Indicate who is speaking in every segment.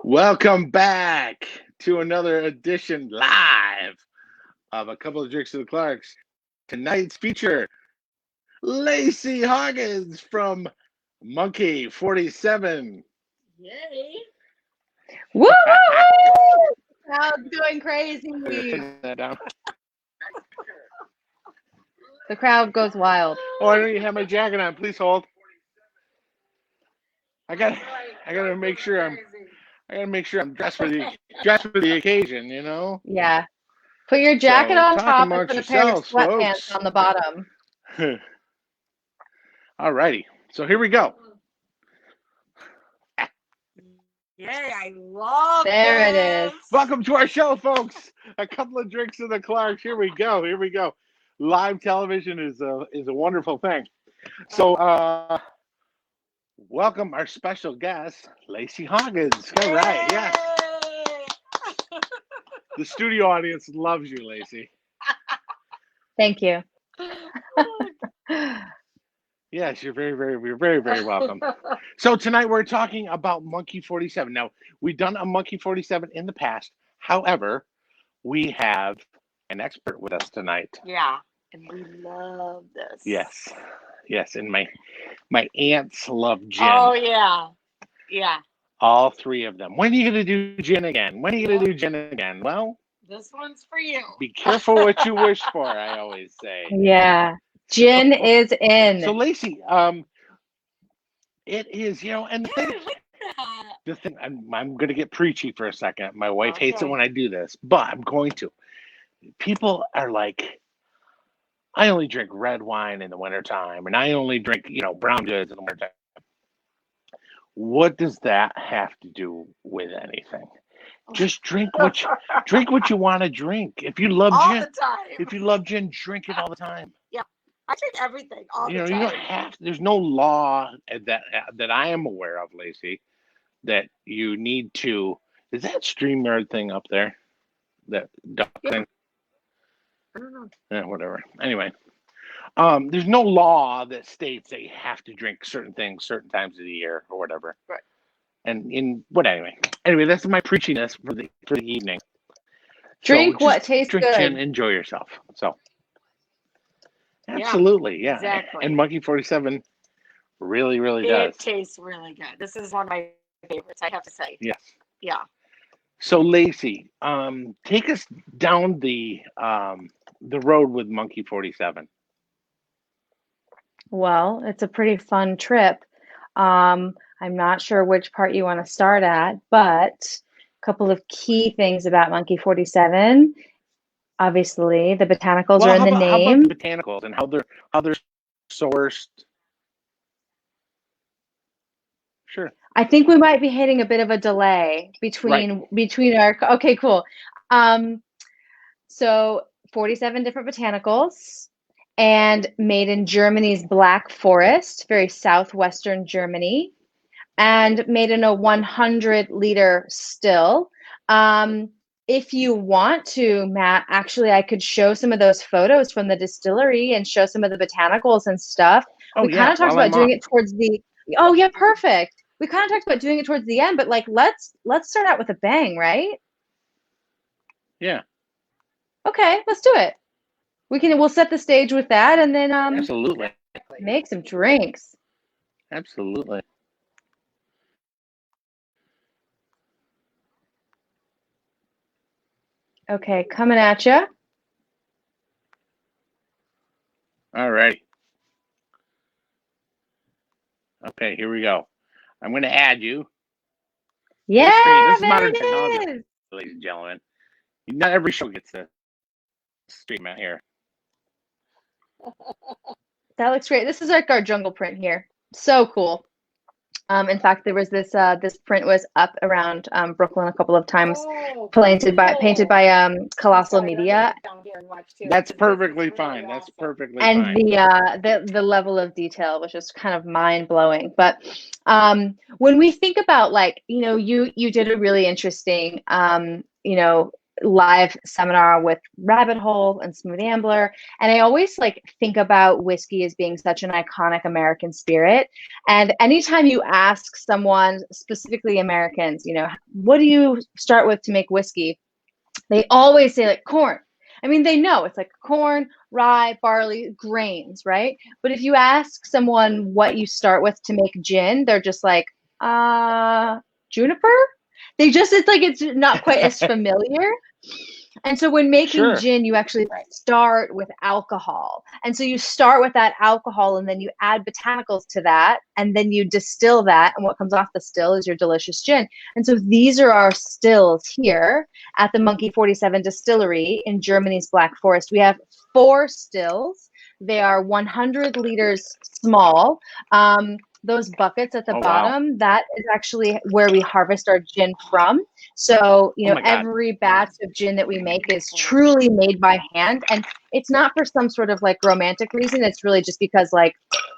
Speaker 1: Welcome back to another edition live of A Couple of Drinks to the Clarks. Tonight's feature, Lacy Hawkins from Monkey 47.
Speaker 2: Yay.
Speaker 3: Woo! Crowd's going crazy.
Speaker 1: Turn that down.
Speaker 3: The crowd goes wild.
Speaker 1: Oh, I don't even have my jacket on. Please hold. I gotta make sure I'm dressed for the occasion, you know?
Speaker 3: Yeah. Put your jacket on
Speaker 1: talk
Speaker 3: top and
Speaker 1: amongst
Speaker 3: put a pair of
Speaker 1: yourselves,
Speaker 3: sweatpants
Speaker 1: folks.
Speaker 3: on the bottom.
Speaker 1: Alrighty. So here we go.
Speaker 2: Yay, I love
Speaker 3: There it
Speaker 2: this.
Speaker 3: is.
Speaker 1: Welcome to our show, folks. A Couple of Drinks to the Clarks. Here we go. Live television is a wonderful thing. So welcome our special guest, Lacy Hawkins. All right, yes. The studio audience loves you, Lacy.
Speaker 3: Thank you.
Speaker 1: Yes, you're very welcome. So tonight we're talking about Monkey 47. Now, we've done a Monkey 47 in the past. However, we have an expert with us tonight.
Speaker 2: Yeah, and we love this.
Speaker 1: Yes, and my aunts love gin.
Speaker 2: Oh, yeah. Yeah.
Speaker 1: All three of them. When are you going to do gin again? Well,
Speaker 2: this one's for you.
Speaker 1: be careful what you wish for, I always say.
Speaker 3: Yeah. Gin is in.
Speaker 1: So, Lacy, it is, and the thing, I'm going to get preachy for a second. My wife hates it when I do this, but I'm going to. People are like, I only drink red wine in the wintertime, and I only drink, brown goods in the wintertime. What does that have to do with anything? Just drink what you want to drink. If you love
Speaker 2: all
Speaker 1: gin,
Speaker 2: the time.
Speaker 1: Drink it all the time.
Speaker 2: Yeah, I drink everything all the time.
Speaker 1: You don't have. There's no law that I am aware of, Lacy, that you need to. Is that StreamYard thing up there? That duck thing?
Speaker 2: I don't know.
Speaker 1: Yeah, whatever. Anyway, there's no law that states that you have to drink certain things certain times of the year or whatever.
Speaker 2: Right.
Speaker 1: And anyway, that's my preachiness for the evening.
Speaker 3: Drink what tastes
Speaker 1: drink
Speaker 3: good.
Speaker 1: Gin, enjoy yourself. So absolutely, yeah.
Speaker 2: Exactly.
Speaker 1: And Monkey 47 really does.
Speaker 2: It tastes really good. This is one of my favorites, I have to say.
Speaker 1: Yes.
Speaker 2: Yeah.
Speaker 1: So Lacy, take us down the road with Monkey 47.
Speaker 3: Well, it's a pretty fun trip. I'm not sure which part you want to start at, but a couple of key things about Monkey 47. Obviously, the botanicals are in the name.
Speaker 1: How about the botanicals and how they're sourced? Sure.
Speaker 3: I think we might be hitting a bit of a delay between our. Okay, cool. So 47 different botanicals, and made in Germany's Black Forest, very southwestern Germany, and made in a 100-liter still. If you want to, Matt, actually, I could show some of those photos from the distillery and show some of the botanicals and stuff. We kind of talked about doing it towards the. Oh yeah, perfect. We kind of talked about doing it towards the end, but let's start out with a bang, right?
Speaker 1: Yeah.
Speaker 3: Okay, let's do it. We'll set the stage with that, and then
Speaker 1: absolutely
Speaker 3: make some drinks.
Speaker 1: Absolutely.
Speaker 3: Okay, coming at you.
Speaker 1: All right. Okay, here we go. I'm going to add you.
Speaker 3: Yeah,
Speaker 1: this is
Speaker 3: there
Speaker 1: modern
Speaker 3: it
Speaker 1: technology,
Speaker 3: is.
Speaker 1: ladies and gentlemen. Not every show gets to stream out here.
Speaker 3: That looks great. This is like our jungle print here. So cool. In fact, there was this print was up around Brooklyn a couple of times, painted by Colossal Media.
Speaker 1: That's perfectly fine. That's perfectly
Speaker 3: and
Speaker 1: fine.
Speaker 3: The level of detail was just kind of mind blowing. But when we think about you did a really interesting live seminar with Rabbit Hole and Smooth Ambler. And I always like think about whiskey as being such an iconic American spirit. And anytime you ask someone, specifically Americans, what do you start with to make whiskey? They always say like corn. I mean, they know it's like corn, rye, barley, grains, right? But if you ask someone what you start with to make gin, they're just like, juniper? It's like it's not quite as familiar. And so when making gin, you actually start with alcohol. And so you start with that alcohol and then you add botanicals to that and then you distill that. And what comes off the still is your delicious gin. And so these are our stills here at the Monkey 47 Distillery in Germany's Black Forest. We have 4 stills. They are 100 liters small. Those buckets at the bottom, that is actually where we harvest our gin from. So, every batch of gin that we make is truly made by hand. And it's not for some sort of like romantic reason. It's really just because like,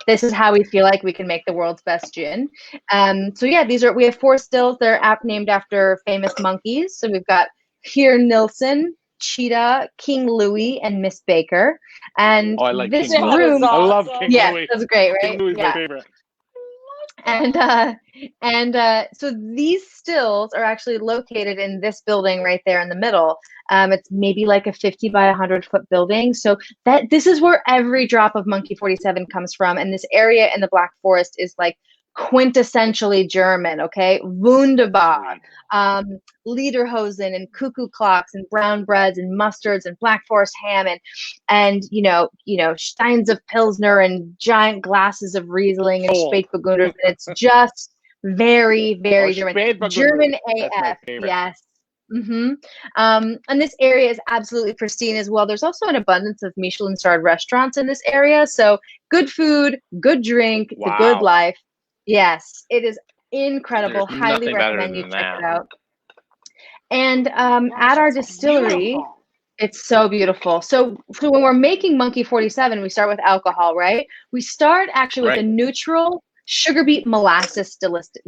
Speaker 3: this is how we feel like we can make the world's best gin. So yeah, we have 4 stills. They're named after famous monkeys. So we've got Heer Nilsson, Cheetah, King Louis, and Miss Baker. And
Speaker 1: I like
Speaker 3: this
Speaker 1: King
Speaker 3: room,
Speaker 1: Louis. I love King Louis.
Speaker 3: That's great, right?
Speaker 1: King Louis is my favorite.
Speaker 3: And so these stills are actually located in this building right there in the middle. It's maybe like a 50 by 100-foot building. So this is where every drop of Monkey 47 comes from. And this area in the Black Forest is like quintessentially German, okay? Wunderbar, Lederhosen and cuckoo clocks and brown breads and mustards and Black Forest ham and steins of Pilsner and giant glasses of Riesling and Spätburgunder. It's just very, very German. German AF, yes. And this area is absolutely pristine as well. There's also an abundance of Michelin-starred restaurants in this area. So good food, good drink, the good life. Yes, it is incredible.
Speaker 1: There's
Speaker 3: Highly recommend you check it out. And at our distillery, it's so beautiful. So when we're making Monkey 47, we start with alcohol, right? We start actually with a neutral sugar beet molasses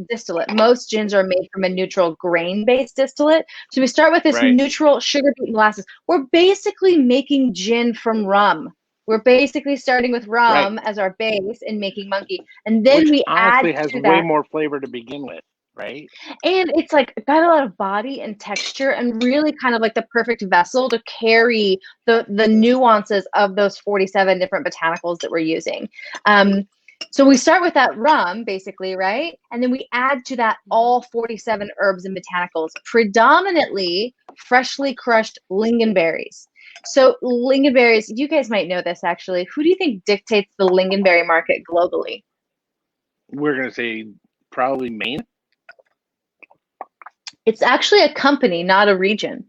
Speaker 3: distillate. Most gins are made from a neutral grain-based distillate. So we start with this neutral sugar beet molasses. We're basically making gin from rum. We're basically starting with rum as our base and making Monkey. And then
Speaker 1: Which
Speaker 3: we
Speaker 1: honestly
Speaker 3: add
Speaker 1: has
Speaker 3: to
Speaker 1: way
Speaker 3: that.
Speaker 1: more flavor to begin with, right?
Speaker 3: And it's like got a lot of body and texture and really kind of like the perfect vessel to carry the nuances of those 47 different botanicals that we're using. So we start with that rum, basically, right? And then we add to that all 47 herbs and botanicals, predominantly freshly crushed lingonberries. So lingonberries, you guys might know this actually. Who do you think dictates the lingonberry market globally?
Speaker 1: We're going to say probably Maine.
Speaker 3: It's actually a company, not a region.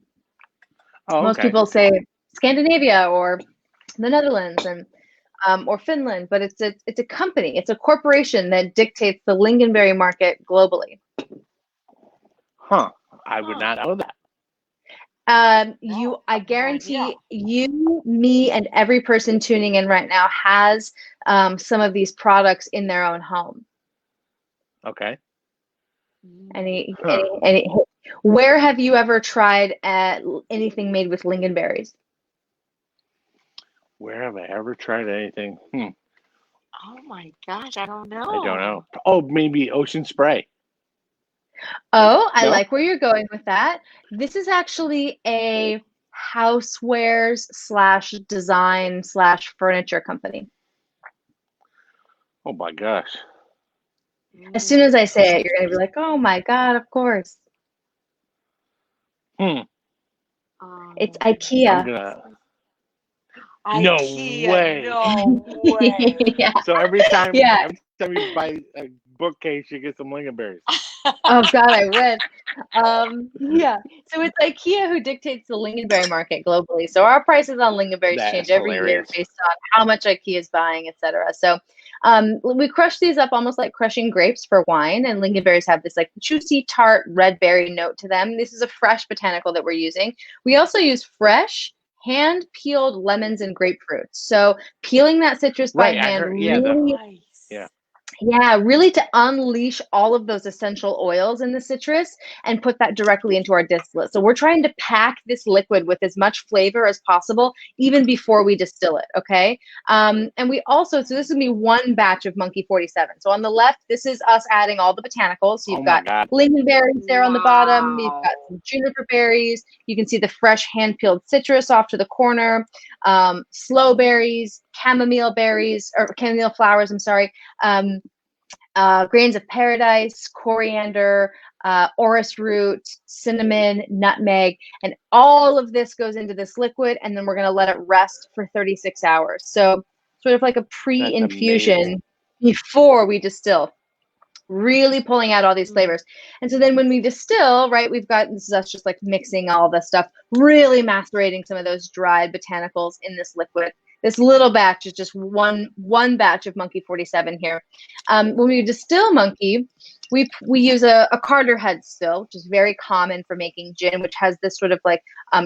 Speaker 3: Most people say Scandinavia or the Netherlands and or Finland, but it's a company. It's a corporation that dictates the lingonberry market globally.
Speaker 1: Huh. I would not know that.
Speaker 3: I guarantee you, me, and every person tuning in right now has some of these products in their own home.
Speaker 1: Okay.
Speaker 3: Any where have you ever tried anything made with lingonberries?
Speaker 1: Where have I ever tried anything?
Speaker 2: Oh my gosh, I don't know.
Speaker 1: I don't know. Oh, maybe Ocean Spray.
Speaker 3: Oh, I like where you're going with that. This is actually a housewares / design / furniture company.
Speaker 1: Oh my gosh.
Speaker 3: As soon as I say it, you're going to be like, oh my God, of course. It's IKEA.
Speaker 1: No way.
Speaker 2: No way.
Speaker 3: Yeah.
Speaker 1: So every time you buy a bookcase, you get some lingonberries.
Speaker 3: Oh God, I would. So it's IKEA who dictates the lingonberry market globally. So our prices on lingonberries change every year based on how much IKEA is buying, etc. So we crush these up almost like crushing grapes for wine, and lingonberries have this like juicy, tart, red berry note to them. This is a fresh botanical that we're using. We also use fresh, hand-peeled lemons and grapefruits. So peeling that citrus by hand Yeah, really to unleash all of those essential oils in the citrus and put that directly into our distillate. So we're trying to pack this liquid with as much flavor as possible, even before we distill it. Okay. And we also, so this is me one batch of Monkey 47. So on the left, this is us adding all the botanicals. So
Speaker 1: Oh
Speaker 3: you've
Speaker 1: my
Speaker 3: got
Speaker 1: God.
Speaker 3: Linga Berries there on the bottom. You've got
Speaker 2: Wow.
Speaker 3: some juniper berries. You can see the fresh hand peeled citrus off to the corner. Sloe berries, chamomile berries, or chamomile flowers. I'm sorry. Grains of paradise, coriander, orris root, cinnamon, nutmeg, and all of this goes into this liquid, and then we're going to let it rest for 36 hours. So sort of like a
Speaker 1: That's
Speaker 3: pre-infusion
Speaker 1: amazing.
Speaker 3: before we distill, really pulling out all these flavors. And so then when we distill, right, we've got, this is us just like mixing all this stuff, really macerating some of those dried botanicals in this liquid. This little batch is just one batch of Monkey 47 here. When we distill Monkey, we use a Carter head still, which is very common for making gin, which has this sort of like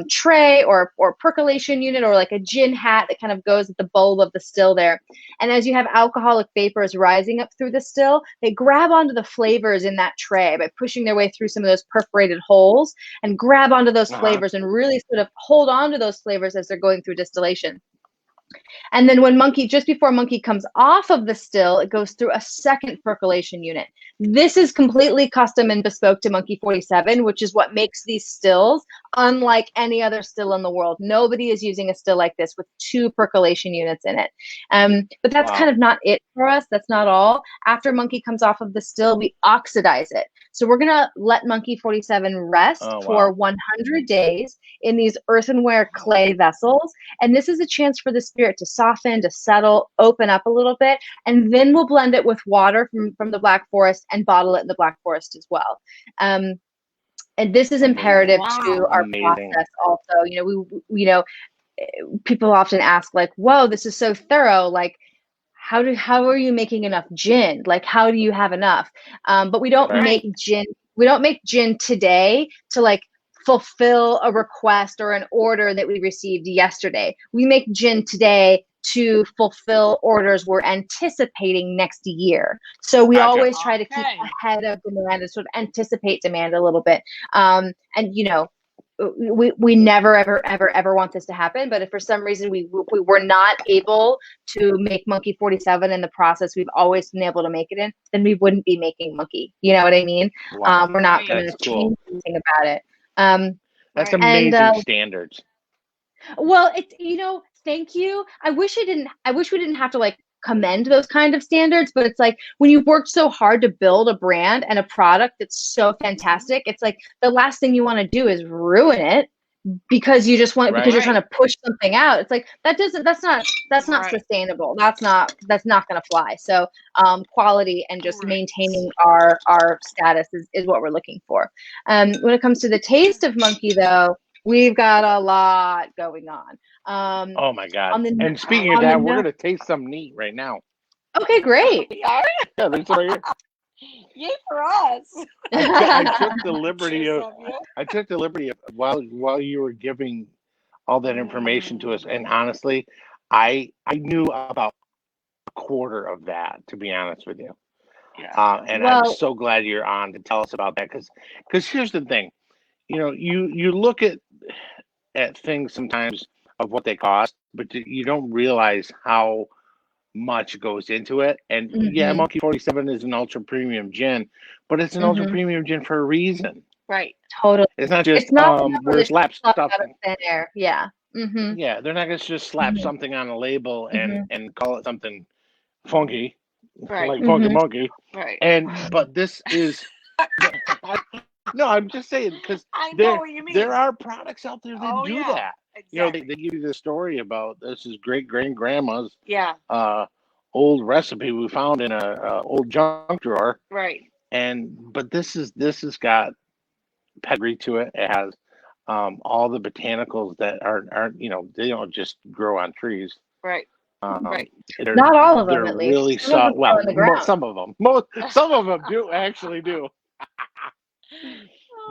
Speaker 3: tray or percolation unit, or like a gin hat that kind of goes at the bulb of the still there. And as you have alcoholic vapors rising up through the still, they grab onto the flavors in that tray by pushing their way through some of those perforated holes and grab onto those flavors and really sort of hold on to those flavors as they're going through distillation. And then when Monkey, just before Monkey comes off of the still, it goes through a second percolation unit. This is completely custom and bespoke to Monkey 47, which is what makes these stills unlike any other still in the world. Nobody is using a still like this with 2 percolation units in it. But that's kind of not it for us. That's not all. After Monkey comes off of the still, we oxidize it. So we're going to let Monkey 47 rest for 100 days in these earthenware clay vessels. And this is a chance for the spirit to soften, to settle, open up a little bit. And then we'll blend it with water from the Black Forest and bottle it in the Black Forest as well. And this is imperative to our process also. People often ask like, whoa, this is so thorough. Like, how are you making enough gin? Like, how do you have enough? But we don't make gin. We don't make gin today to like fulfill a request or an order that we received yesterday. We make gin today to fulfill orders we're anticipating next year. So we always try to keep ahead of demand and sort of anticipate demand a little bit. And we never ever want this to happen, but if for some reason we were not able to make Monkey 47 in the process we've always been able to make it in, then we wouldn't be making Monkey. You know what I mean? We're not going to change anything about it.
Speaker 1: That's amazing standards.
Speaker 3: Well, it's thank you. I wish we didn't have to like commend those kind of standards, but it's like when you've worked so hard to build a brand and a product that's so fantastic, it's like the last thing you want to do is ruin it because you just want because you're trying to push something out. It's like that's not sustainable. That's not going to fly. So quality and just maintaining our status is what we're looking for. When it comes to the taste of Monkey though, we've got a lot going on.
Speaker 1: Oh my God. And speaking of that, we're going to taste some neat right now.
Speaker 3: Okay, great.
Speaker 1: Yeah, there's right here.
Speaker 2: Yay for us.
Speaker 1: I took the liberty of while you were giving all that information to us, and honestly, I knew about a quarter of that, to be honest with you. And I'm so glad you're on to tell us about that, because here's the thing, you look at things sometimes of what they cost, but you don't realize how much goes into it. And Monkey 47 is an ultra premium gin, but it's an ultra premium gin for a reason.
Speaker 2: Right.
Speaker 3: Totally.
Speaker 1: It's not just we're slap stuff out of
Speaker 3: thin air. Yeah.
Speaker 1: Yeah, they're not gonna just slap something on a label and call it something funky, like Funky Monkey.
Speaker 2: Right.
Speaker 1: But this is no, I'm just saying, because there are products out there that do that. Exactly. They give you the story about this is great grandma's old recipe we found in a old junk drawer.
Speaker 2: Right.
Speaker 1: But this has got pedigree to it. It has all the botanicals that aren't they don't just grow on trees.
Speaker 2: Right.
Speaker 3: Not all of them, at least.
Speaker 1: Really soft. Well, some of them. Some of them actually do.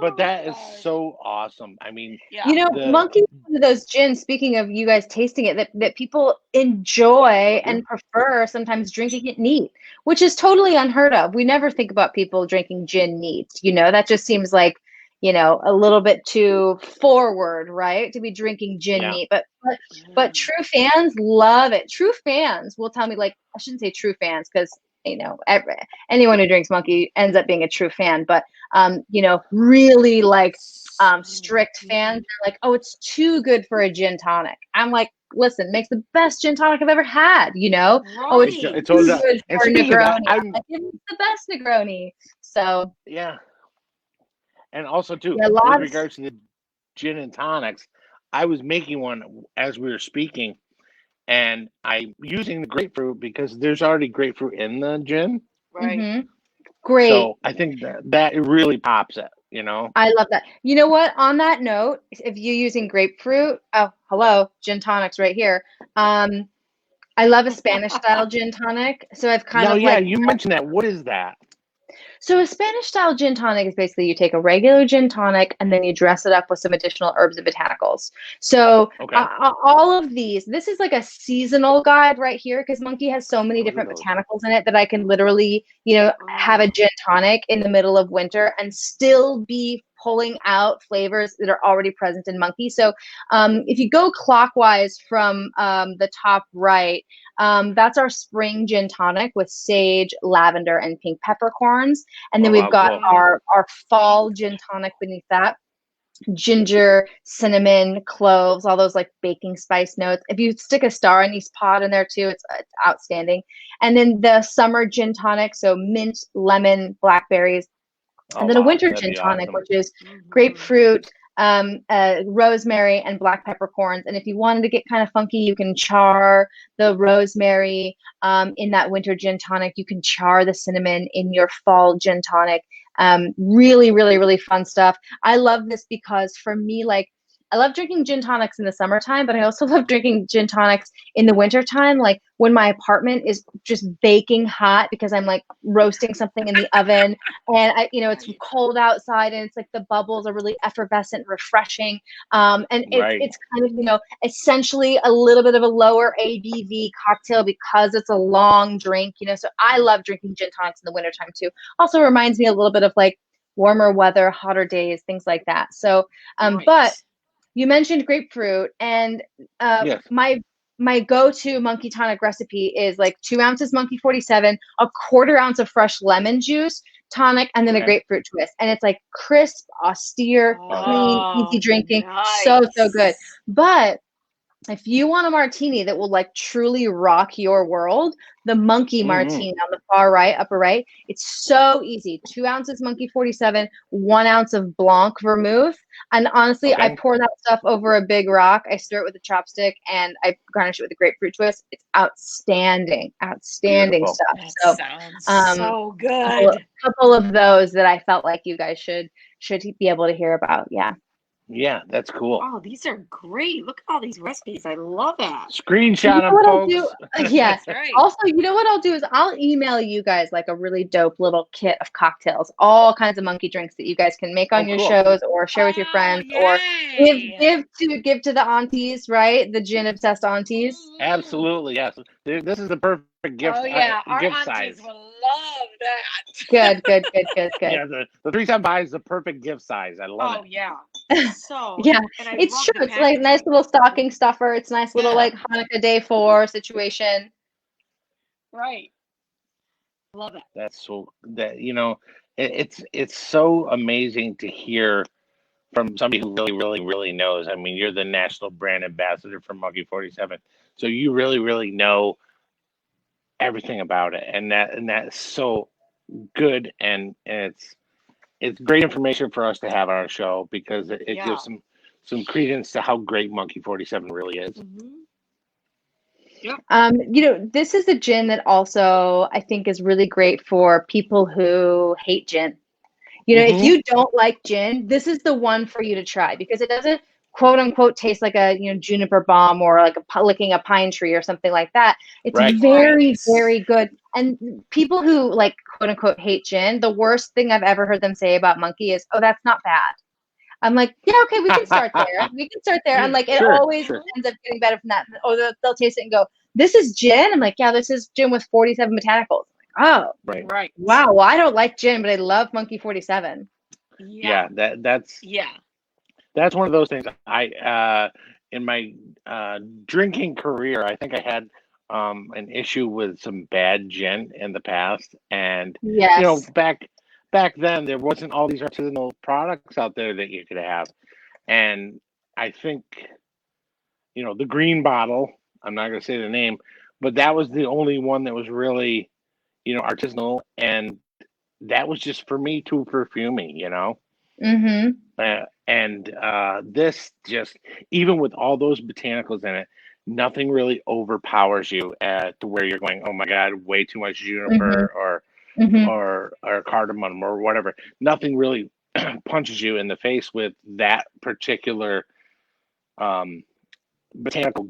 Speaker 1: but that is
Speaker 2: gosh.
Speaker 1: so awesome. I mean,
Speaker 2: Yeah.
Speaker 3: You know, Monkey is one of those gins, speaking of you guys tasting it, that people enjoy and prefer sometimes drinking it neat, which is totally unheard of. We never think about people drinking gin neat. That just seems like, a little bit too forward, right? To be drinking gin
Speaker 1: yeah,
Speaker 3: neat. But true fans love it. True fans will tell me, like, I shouldn't say true fans because anyone who drinks Monkey ends up being a true fan, but really like strict fans are like, oh, it's too good for a gin tonic. I'm like, listen, makes the best gin tonic I've ever had. Oh, it's
Speaker 2: Right.
Speaker 1: it's
Speaker 3: too
Speaker 1: all
Speaker 3: good
Speaker 1: and
Speaker 3: for
Speaker 1: speaking of
Speaker 3: Negroni.
Speaker 1: that,
Speaker 3: I'm like, it's the best Negroni. So
Speaker 1: yeah, and also too
Speaker 3: yeah,
Speaker 1: with
Speaker 3: lots.
Speaker 1: regards to the gin and tonics, I was making one as we were speaking, and I'm using the grapefruit because there's already grapefruit in the gin,
Speaker 2: Right.
Speaker 3: Great.
Speaker 1: so I think that it really pops it.
Speaker 3: I love that. You know what? On that note, if you're using grapefruit, oh, hello, gin tonics right here. I love a Spanish style gin tonic. So I've kind
Speaker 1: No,
Speaker 3: of
Speaker 1: yeah,
Speaker 3: like
Speaker 1: you mentioned that. What is that?
Speaker 3: So a Spanish style gin tonic is basically you take a regular gin tonic and then you dress it up with some additional herbs and botanicals. So
Speaker 1: Okay.
Speaker 3: all of these, this is like a seasonal guide right here because Monkey has so many
Speaker 1: Look at
Speaker 3: different
Speaker 1: those.
Speaker 3: botanicals in it that I can literally, have a gin tonic in the middle of winter and still be pulling out flavors that are already present in Monkey. So if you go clockwise from the top right, that's our spring gin tonic with sage, lavender, and pink peppercorns. And then
Speaker 1: Oh
Speaker 3: we've
Speaker 1: wow,
Speaker 3: got
Speaker 1: cool.
Speaker 3: our fall gin tonic beneath that. Ginger, cinnamon, cloves, all those like baking spice notes. If you stick a star anise pot in there too, it's outstanding. And then the summer gin tonic, so mint, lemon, blackberries,
Speaker 1: Oh
Speaker 3: and then a
Speaker 1: wow,
Speaker 3: winter
Speaker 1: that'd
Speaker 3: gin
Speaker 1: be
Speaker 3: tonic,
Speaker 1: awesome.
Speaker 3: which is grapefruit, rosemary, and black peppercorns. And if you wanted to get kind of funky, you can char the rosemary in that winter gin tonic. You can char the cinnamon in your fall gin tonic. Really, really, really fun stuff. I love this because for me, like, I love drinking gin tonics in the summertime, but I also love drinking gin tonics in the wintertime. Like when my apartment is just baking hot because I'm like roasting something in the oven and it's cold outside and it's like the bubbles are really effervescent, refreshing. And it's
Speaker 1: Right.
Speaker 3: it's kind of, essentially a little bit of a lower ABV cocktail because it's a long drink, so I love drinking gin tonics in the wintertime too. Also reminds me a little bit of like warmer weather, hotter days, things like that. So, but you mentioned grapefruit, and
Speaker 1: Yes.
Speaker 3: my go-to Monkey tonic recipe is like 2 ounces Monkey 47, a quarter ounce of fresh lemon juice, tonic, and then a
Speaker 1: Okay.
Speaker 3: grapefruit twist. And it's like crisp, austere, clean, easy drinking. So good. But if you want a martini that will like truly rock your world, the Monkey
Speaker 1: Mm-hmm.
Speaker 3: Martini on the far right, upper right, it's so easy. 2 ounces Monkey 47, 1 ounce of Blanc vermouth. And honestly, I
Speaker 1: Okay.
Speaker 3: pour that stuff over a big rock. I stir it with a chopstick and I garnish it with a grapefruit twist. It's outstanding, outstanding
Speaker 1: Beautiful.
Speaker 3: stuff.
Speaker 2: That
Speaker 3: So,
Speaker 2: sounds so good.
Speaker 3: couple of those that I felt like you guys should be able to hear about. Yeah.
Speaker 1: Yeah, that's cool.
Speaker 2: Oh, these are great. Look at all these recipes. I love that.
Speaker 1: Screenshot them,
Speaker 3: What I'll
Speaker 1: folks.
Speaker 3: do, yeah.
Speaker 2: That's right.
Speaker 3: Also, what I'll do is I'll email you guys like a really dope little kit of cocktails, all kinds of monkey drinks that you guys can make on
Speaker 1: Oh,
Speaker 3: your
Speaker 1: cool.
Speaker 3: shows or share with your friends or
Speaker 2: yay.
Speaker 3: give to the aunties, right? The gin obsessed aunties.
Speaker 1: Absolutely, yes. This is the perfect gift
Speaker 2: Oh yeah, our
Speaker 1: gift
Speaker 2: aunties
Speaker 1: size.
Speaker 2: will love that.
Speaker 3: Good, good, good, good, good.
Speaker 1: Yeah, the 375 is the perfect gift size. I love
Speaker 2: Oh
Speaker 1: it.
Speaker 2: yeah. So
Speaker 3: Yeah,
Speaker 2: and I
Speaker 3: it's
Speaker 2: love
Speaker 3: true.
Speaker 2: the
Speaker 3: It's like a nice
Speaker 2: packaging.
Speaker 3: little stocking stuffer. It's nice little
Speaker 2: Yeah.
Speaker 3: like Hanukkah day 4 situation.
Speaker 2: Right. Love it.
Speaker 1: That's so that it's so amazing to hear from somebody who really, really, really knows. I mean, you're the national brand ambassador for Monkey 47, so you really, really know everything about it, and that's so good, and it's great information for us to have on our show because it
Speaker 2: Yeah.
Speaker 1: gives some credence to how great Monkey 47 really is.
Speaker 2: Yep.
Speaker 3: This is a gin that also I think is really great for people who hate gin. If
Speaker 1: Mm-hmm.
Speaker 3: you don't like gin, this is the one for you to try because it doesn't quote unquote taste like a juniper balm or like licking a pine tree or something like that. It's
Speaker 1: Right.
Speaker 3: very, very good. And people who like quote unquote hate gin, the worst thing I've ever heard them say about Monkey is, "Oh, that's not bad." I'm like, yeah, okay, we can start there. We can start there. And like, it always ends up getting better from that. Or they'll taste it and go, "This is gin." I'm like, yeah, this is gin with 47 botanicals. I'm like, oh,
Speaker 2: Right.
Speaker 3: wow. Well, I don't like gin, but I love Monkey 47.
Speaker 1: Yeah, that's one of those things. I in my drinking career, I think I had an issue with some bad gin in the past, and
Speaker 3: Yes.
Speaker 1: back then there wasn't all these artisanal products out there that you could have, and I think the green bottle. I'm not going to say the name, but that was the only one that was really artisanal, and that was just for me too perfumey.
Speaker 3: Mm-hmm.
Speaker 1: And this just, even with all those botanicals in it, nothing really overpowers you to where you're going, oh my God, way too much juniper or cardamom or whatever. Nothing really punches you in the face with that particular botanical,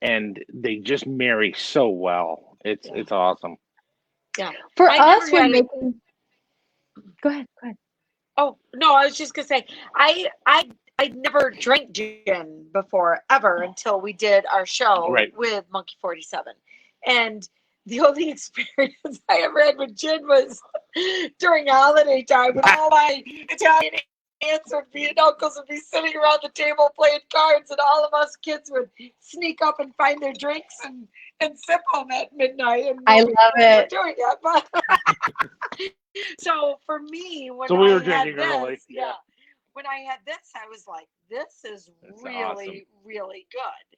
Speaker 1: and they just marry so well. It's awesome.
Speaker 2: Yeah.
Speaker 3: For us, we're making. Go ahead.
Speaker 2: Oh no, I was just gonna say I never drank gin before ever until we did our show with Monkey 47, and the only experience I ever had with gin was during holiday time when all my Italian aunts and uncles would be sitting around the table playing cards, and all of us kids would sneak up and find their drinks and sip them at midnight. And
Speaker 3: I love it.
Speaker 2: Doing it, but so for me, when
Speaker 1: we were
Speaker 2: I had
Speaker 1: drinking
Speaker 2: this,
Speaker 1: early.
Speaker 2: when I had this, I was like, this is really,
Speaker 1: awesome.
Speaker 2: really good.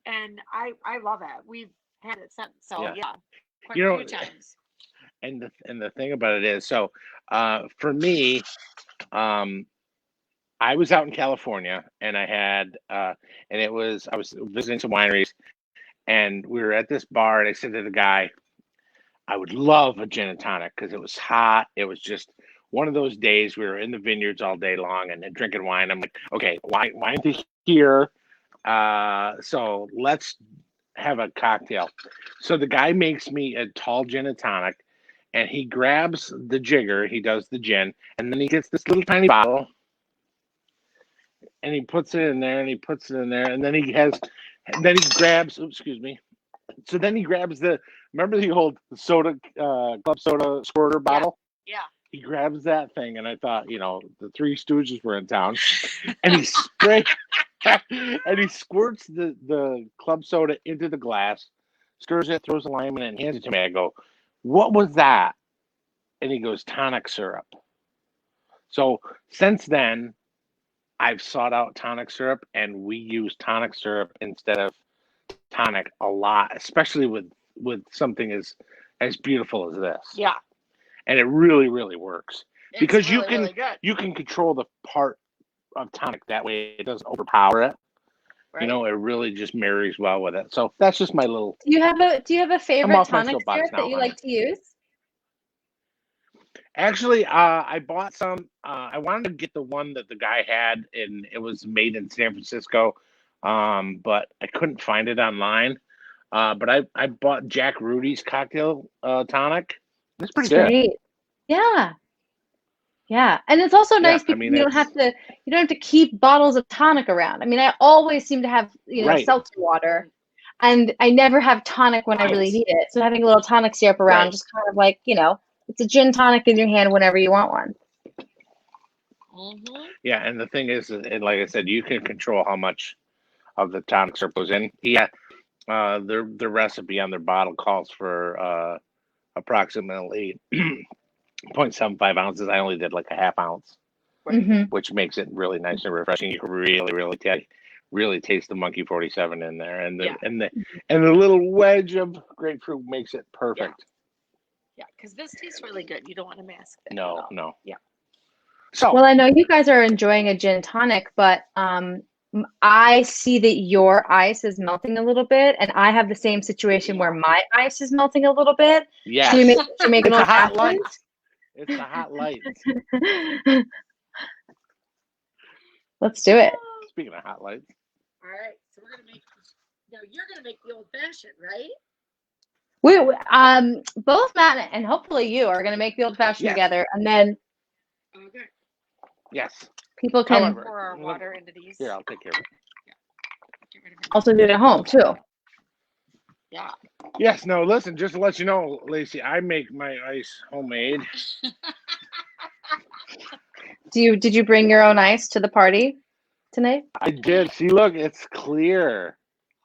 Speaker 2: And I love it. We've had it since. So quite
Speaker 1: a
Speaker 2: few times.
Speaker 1: And the thing about it is, so for me, I was out in California, and I had I was visiting some wineries, and we were at this bar, and I said to the guy, I would love a gin and tonic because it was hot. It was just one of those days we were in the vineyards all day long and drinking wine. I'm like, okay, wine to here. So let's have a cocktail. So the guy makes me a tall gin and tonic, and he grabs the jigger. He does the gin, and then he gets this little tiny bottle, and he puts it in there, and he puts it in there, and then he grabs. Oops, excuse me. So then he grabs remember the old soda, club soda squirter bottle?
Speaker 2: Yeah.
Speaker 1: He grabs that thing, and I thought, the Three Stooges were in town, and he and he squirts the club soda into the glass, stirs it, throws a lime in it, and hands it to me. I go, what was that? And he goes, tonic syrup. So since then, I've sought out tonic syrup, and we use tonic syrup instead of tonic a lot, especially with something as beautiful as this.
Speaker 2: Yeah.
Speaker 1: And it really, really works because
Speaker 2: really
Speaker 1: you can control the part of tonic, that way it doesn't overpower it. Right. It really just marries well with it. So that's just my little.
Speaker 3: Do you have a favorite tonic syrup that you like to use?
Speaker 1: Actually, I bought some. I wanted to get the one that the guy had, and it was made in San Francisco, but I couldn't find it online. But I bought Jack Rudy's cocktail tonic. It's pretty good.
Speaker 3: Great. Yeah. Yeah, and it's also nice because you don't have to keep bottles of tonic around. I mean, I always seem to have seltzer water, and I never have tonic when I really need it. So having a little tonic syrup around, just kind of like it's a gin tonic in your hand whenever you want one.
Speaker 2: Mm-hmm.
Speaker 1: Yeah, and the thing is, and like I said, you can control how much of the tonic syrup goes in. Yeah, the recipe on their bottle calls for approximately 0.75 ounces. I only did like a half ounce, which makes it really nice and refreshing. You can really taste the Monkey 47 in there, and the little wedge of grapefruit makes it perfect.
Speaker 2: Yeah, because this tastes really good. You don't want to mask that.
Speaker 1: No.
Speaker 2: Yeah.
Speaker 1: So
Speaker 3: well, I know you guys are enjoying a gin tonic, but I see that your ice is melting a little bit, and I have the same situation where my ice is melting a little bit.
Speaker 1: Yeah.
Speaker 3: Should we make an
Speaker 1: It's
Speaker 3: old
Speaker 1: a hot light.
Speaker 3: fashioned?
Speaker 1: It's a hot light.
Speaker 3: Let's do it.
Speaker 1: Speaking of hot lights.
Speaker 2: All right, so we're gonna make. Now you're gonna make the old fashioned, right?
Speaker 3: Both Matt and hopefully you are gonna make the old fashioned together, and then.
Speaker 2: Okay.
Speaker 1: Yes.
Speaker 3: People can.
Speaker 1: However,
Speaker 2: pour our water into these.
Speaker 1: Here, I'll take care of it.
Speaker 2: Yeah. Get rid of it.
Speaker 3: Also do it at home too.
Speaker 2: Yeah.
Speaker 1: Yes. No. Listen. Just to let you know, Lacey, I make my ice homemade.
Speaker 3: Did you bring your own ice to the party tonight?
Speaker 1: I did. See, look, it's clear.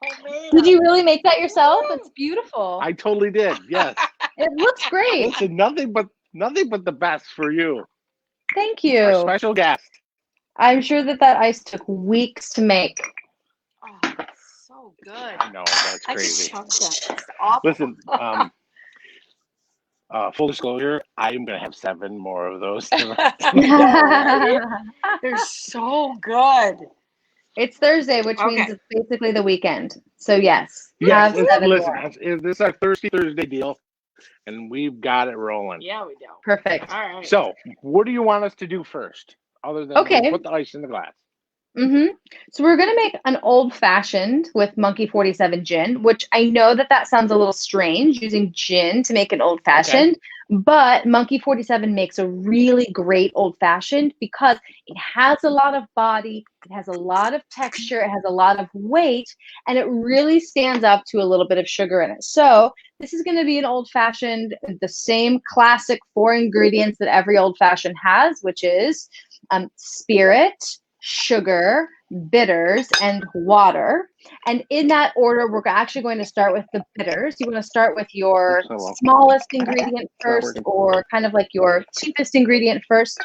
Speaker 2: Homemade.
Speaker 3: Did you really make that yourself? It's beautiful.
Speaker 1: I totally did. Yes.
Speaker 3: It looks great.
Speaker 1: Listen, nothing but the best for you.
Speaker 3: Thank
Speaker 1: Our
Speaker 3: you.
Speaker 1: special guest.
Speaker 3: I'm sure that ice took weeks to make.
Speaker 2: Oh, it's so good.
Speaker 1: I know, that's
Speaker 2: I
Speaker 1: crazy.
Speaker 2: just chugged that. It's awful.
Speaker 1: Listen, full disclosure, I am gonna have 7 more of those.
Speaker 2: They're so good.
Speaker 3: It's Thursday, which means it's basically the weekend. So yes,
Speaker 1: yes.
Speaker 3: have 7
Speaker 1: Listen,
Speaker 3: more.
Speaker 1: this is our Thirsty Thursday deal, and we've got it rolling.
Speaker 2: Yeah, we do.
Speaker 3: Perfect.
Speaker 2: All right.
Speaker 1: So, what do you want us to do first, other than put the ice in the glass?
Speaker 3: So we're gonna make an old fashioned with Monkey 47 gin, which I know that sounds a little strange using gin to make an old fashioned, but Monkey 47 makes a really great old fashioned because it has a lot of body, it has a lot of texture, it has a lot of weight, and it really stands up to a little bit of sugar in it. So this is going to be an old fashioned, the same classic 4 ingredients that every old fashioned has, which is spirit, sugar, bitters, and water. And in that order, we're actually going to start with the bitters. You want to start with your smallest ingredient first, or kind of like your cheapest ingredient first.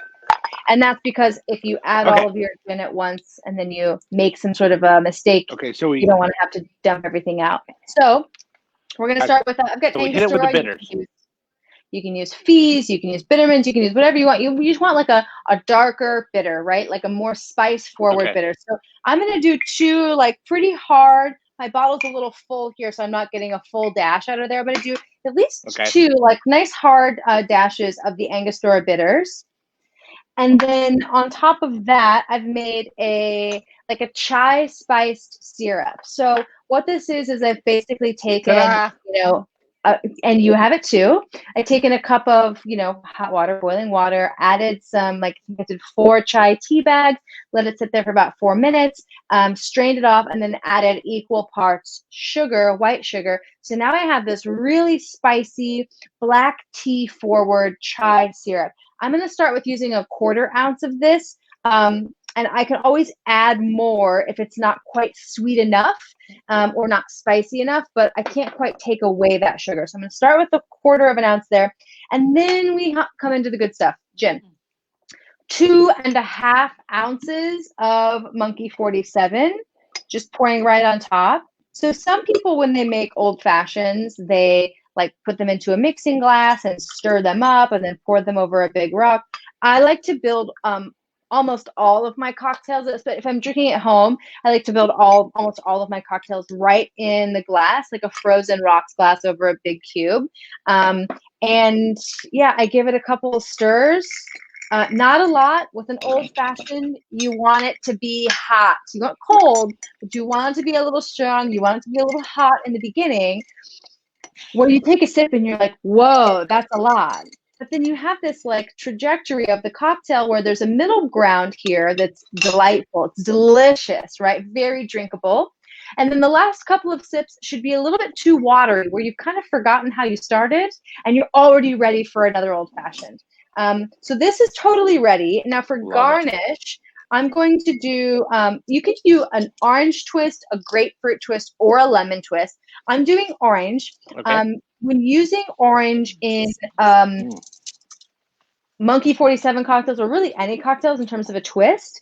Speaker 3: And that's because if you add all of your gin at once and then you make some sort of a mistake,
Speaker 1: so
Speaker 3: you don't want to have to dump everything out. So we're going to start with, I've got Angostura. You can use Fees, you can use Bittermans, you can use whatever you want. You just want like a darker bitter, right? Like a more spice forward bitter. So I'm going to do 2 like pretty hard. My bottle's a little full here, so I'm not getting a full dash out of there. I'm going to do at least 2 like nice hard dashes of the Angostura bitters. And then on top of that, I've made a chai spiced syrup. So what this is I've basically taken, and you have it too. I've taken a cup of, hot water, boiling water, added some, I did 4 chai tea bags, let it sit there for about 4 minutes, strained it off, and then added equal parts sugar, white sugar. So now I have this really spicy black tea forward chai syrup. I'm going to start with using a 1/4 ounce of this. And I can always add more if it's not quite sweet enough or not spicy enough, but I can't quite take away that sugar. So I'm going to start with a 1/4 ounce there. And then we come into the good stuff, gin. 2.5 ounces of Monkey 47, just pouring right on top. So some people, when they make old fashions, they put them into a mixing glass and stir them up and then pour them over a big rock. I like to build almost all of my cocktails, but if I'm drinking at home, I like to build almost all of my cocktails right in the glass, like a frozen rocks glass over a big cube. And yeah, I give it a couple of stirs. Not a lot. With an old fashioned, you want it to be hot. You want cold, but you want it to be a little strong. You want it to be a little hot in the beginning, where you take a sip and you're like, whoa, that's a lot. But then you have this trajectory of the cocktail where there's a middle ground here that's delightful. It's delicious, right? Very drinkable. And then the last couple of sips should be a little bit too watery, where you've kind of forgotten how you started and you're already ready for another old fashioned. So this is totally ready. Now for garnish, I'm going to do, you could do an orange twist, a grapefruit twist, or a lemon twist. I'm doing orange. When using orange in Monkey 47 cocktails, or really any cocktails in terms of a twist,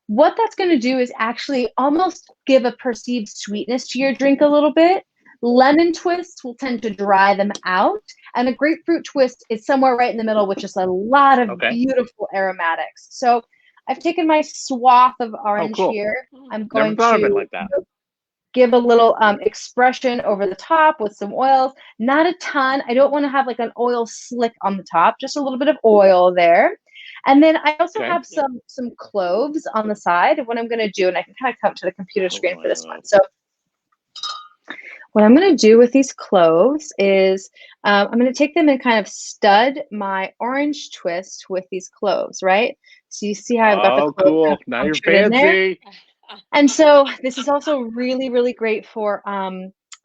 Speaker 3: what that's going to do is actually almost give a perceived sweetness to your drink a little bit. Lemon twists will tend to dry them out. And a grapefruit twist is somewhere right in the middle with just a lot of beautiful aromatics. So I've taken my swath of orange here. I'm going to give a little expression over the top with some oils. Not a ton. I don't want to have an oil slick on the top, just a little bit of oil there. And then I also
Speaker 1: Okay.
Speaker 3: have some cloves on the side of what I'm going to do, and I can kind of come to the computer screen for this one. So what I'm going to do with these cloves is I'm going to take them and kind of stud my orange twist with these cloves, right? So you see how I've got the cloves
Speaker 1: cool. Now you're fancy.
Speaker 3: And so this is also really, really great for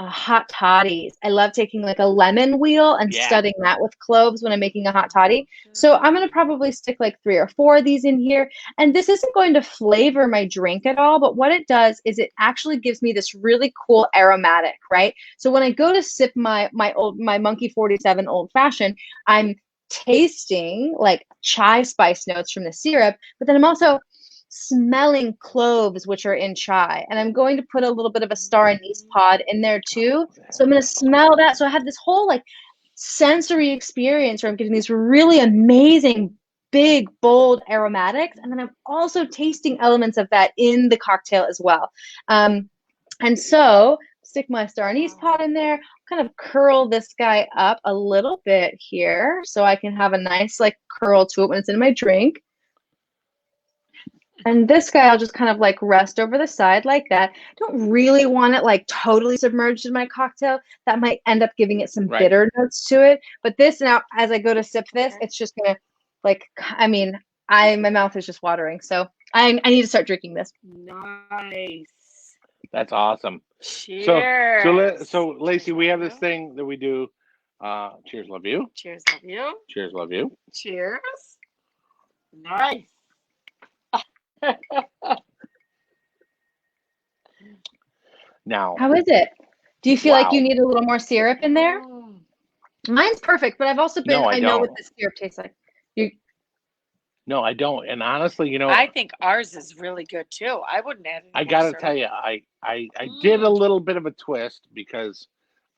Speaker 3: hot toddies. I love taking like a lemon wheel and studding that with cloves when I'm making a hot toddy. So I'm going to probably stick like 3 or 4 of these in here. And this isn't going to flavor my drink at all, but what it does is it actually gives me this really cool aromatic, right? So when I go to sip my Monkey 47 Old Fashioned, I'm tasting like chai spice notes from the syrup, but then I'm also smelling cloves, which are in chai. And I'm going to put a little bit of a star anise pod in there too. So I'm going to smell that. So I have this whole like sensory experience where I'm getting these really amazing, big, bold aromatics. And then I'm also tasting elements of that in the cocktail as well. And so stick my star anise pod in there, kind of curl this guy up a little bit here so I can have a nice like curl to it when it's in my drink. And this guy, I'll just kind of like rest over the side like that. Don't really want it like totally submerged in my cocktail. That might end up giving it some bitter notes to it. But this now, as I go to sip this, it's just gonna like, I mean, my mouth is just watering. So I need to start drinking this.
Speaker 2: Nice.
Speaker 1: That's awesome.
Speaker 2: Cheers.
Speaker 1: So Lacy, we have this thing that we do. Cheers, love you.
Speaker 2: Cheers, love you.
Speaker 1: Cheers, love you.
Speaker 2: Cheers. Nice.
Speaker 1: Now,
Speaker 3: how is it? Do you feel like you need a little more syrup in there? Mine's perfect, but I've also been. I know what the syrup tastes like.
Speaker 1: No, I don't. And honestly,
Speaker 2: I think ours is really good too. I wouldn't add any
Speaker 1: I gotta tell you, I did a little bit of a twist because,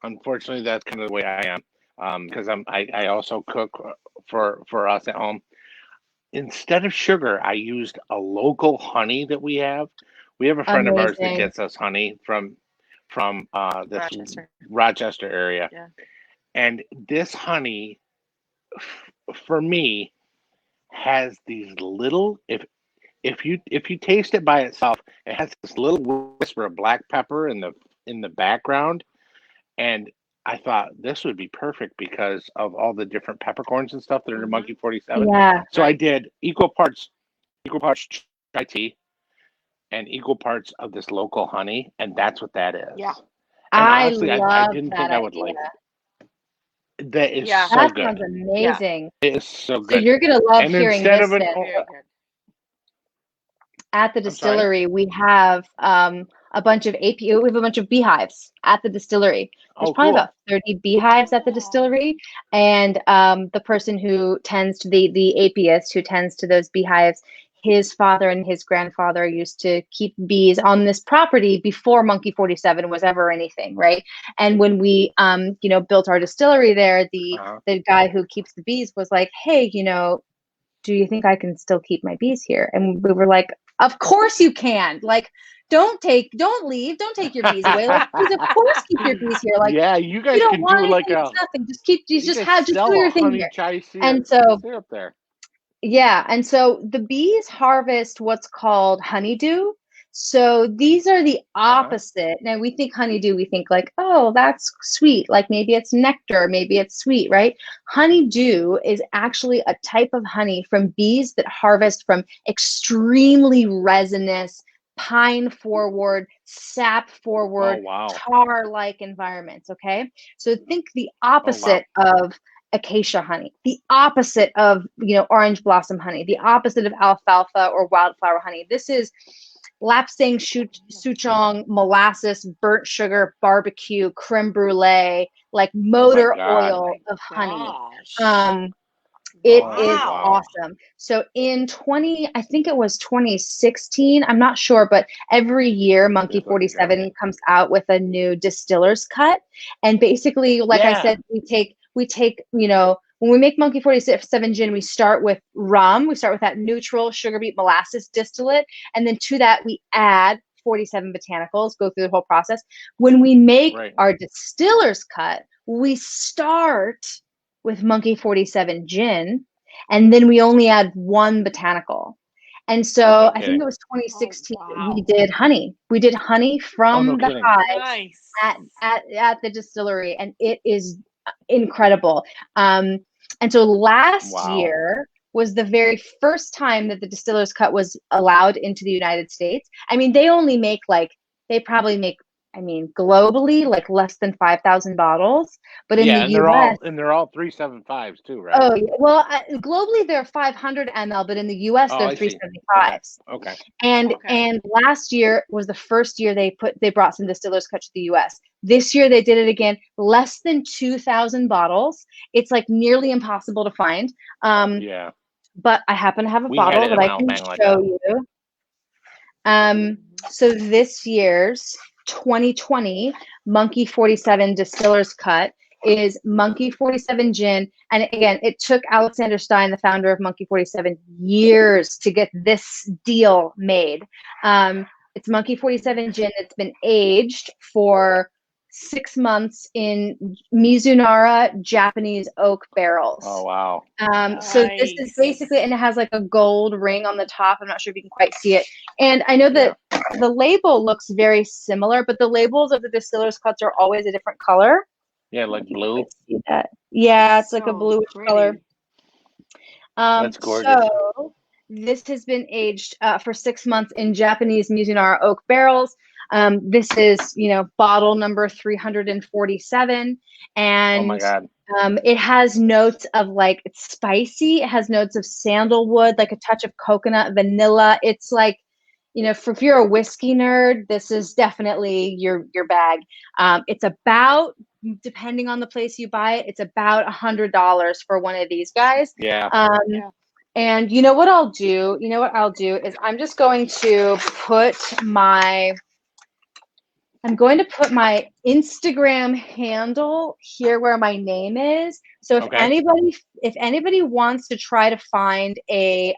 Speaker 1: unfortunately, that's kind of the way I am. Because I also cook for us at home. Instead of sugar, I used a local honey that we have. We have a friend of ours that gets us honey from this Rochester area.
Speaker 2: Yeah.
Speaker 1: And this honey, for me, has these little if you taste it by itself, it has this little whisper of black pepper in the background. And I thought this would be perfect because of all the different peppercorns and stuff that are in Monkey 47.
Speaker 3: Yeah.
Speaker 1: So I did equal parts chai tea and equal parts of this local honey, and that's what that is.
Speaker 2: Yeah.
Speaker 1: And honestly, I didn't think I would like it. That is so good.
Speaker 3: That sounds amazing.
Speaker 1: Yeah. It is so good.
Speaker 3: So you're gonna love
Speaker 1: and
Speaker 3: hearing
Speaker 1: instead
Speaker 3: this.
Speaker 1: Of
Speaker 3: at the distillery, we have a bunch of we have a bunch of beehives at the distillery. There's probably about 30 beehives at the distillery, and the person who tends to the apiist who tends to those beehives, his father and his grandfather used to keep bees on this property before Monkey 47 was ever anything, right? And when we built our distillery there, the guy who keeps the bees was like, hey, do you think I can still keep my bees here? And we were like, of course you can. Like, don't leave, don't take your bees away. Like, please, of course, keep your bees here. Like,
Speaker 1: yeah, you guys can do like
Speaker 3: nothing. Just do your thing here. And so
Speaker 1: syrup there.
Speaker 3: Yeah, and so the bees harvest what's called honeydew. So these are the opposite. Now we think honeydew, we think like, oh, that's sweet. Like maybe it's nectar, maybe it's sweet, right? Honeydew is actually a type of honey from bees that harvest from extremely resinous, pine forward, sap forward, tar-like environments, okay? So think the opposite of acacia honey, the opposite of orange blossom honey, the opposite of alfalfa or wildflower honey. This is lapsang souchong, molasses, burnt sugar, barbecue, creme brulee, like motor oil of honey. It is awesome. So in I think it was 2016, I'm not sure, but every year Monkey 47 comes out with a new distiller's cut. And basically, like I said, we take, when we make Monkey 47 gin, we start with rum. We start with that neutral sugar beet molasses distillate. And then to that, we add 47 botanicals, go through the whole process. When we make our distiller's cut, we start with Monkey 47 gin. and then we only had one botanical. And so
Speaker 1: no
Speaker 3: I think it was 2016
Speaker 2: wow.
Speaker 3: we did honey. We did honey from
Speaker 1: no
Speaker 3: the
Speaker 1: kidding.
Speaker 3: hive
Speaker 2: Nice.
Speaker 3: at the distillery, and it is incredible. And so last
Speaker 1: Wow.
Speaker 3: year was the very first time that the distiller's cut was allowed into the United States. I mean, they only make they probably make, I mean, globally, like less than 5,000 bottles, but in the
Speaker 1: and
Speaker 3: US,
Speaker 1: they're all 375s too, right?
Speaker 3: oh, yeah, well, globally they're 500 ml, but in the US
Speaker 1: Oh,
Speaker 3: they're
Speaker 1: I see.
Speaker 3: 375s.
Speaker 1: Okay.
Speaker 3: And last year was the first year they brought some distillers cut to the US. This year they did it again, less than 2,000 bottles. It's like nearly impossible to find.
Speaker 1: Yeah.
Speaker 3: But I happen to have a
Speaker 1: We had
Speaker 3: bottle
Speaker 1: it
Speaker 3: that
Speaker 1: in
Speaker 3: I
Speaker 1: Mount
Speaker 3: can
Speaker 1: Bang like
Speaker 3: show
Speaker 1: that.
Speaker 3: you. So this year's 2020 Monkey 47 Distillers Cut is Monkey 47 gin. And again, it took Alexander Stein, the founder of Monkey 47, years to get this deal made. It's Monkey 47 gin that's been aged for 6 months in Mizunara Japanese oak barrels.
Speaker 1: Oh, wow.
Speaker 3: So this is basically, and it has like a gold ring on the top. I'm not sure if you can quite see it. And I know that the label looks very similar, but the labels of the distillers cuts are always a different color.
Speaker 1: Yeah, like blue.
Speaker 3: See that? Yeah, it's like a bluish color.
Speaker 1: That's gorgeous.
Speaker 3: So this has been aged for 6 months in Japanese Mizunara oak barrels. This is, bottle number 347, and
Speaker 1: oh my God.
Speaker 3: It has notes of it's spicy. It has notes of sandalwood, like a touch of coconut, vanilla. It's like, if you're a whiskey nerd, this is definitely your bag. It's about, depending on the place you buy it, it's about $100 for one of these guys.
Speaker 1: Yeah.
Speaker 3: And you know what I'll do? You know what I'll do is I'm just going to put my Instagram handle here where my name is. So if anybody wants to try to find a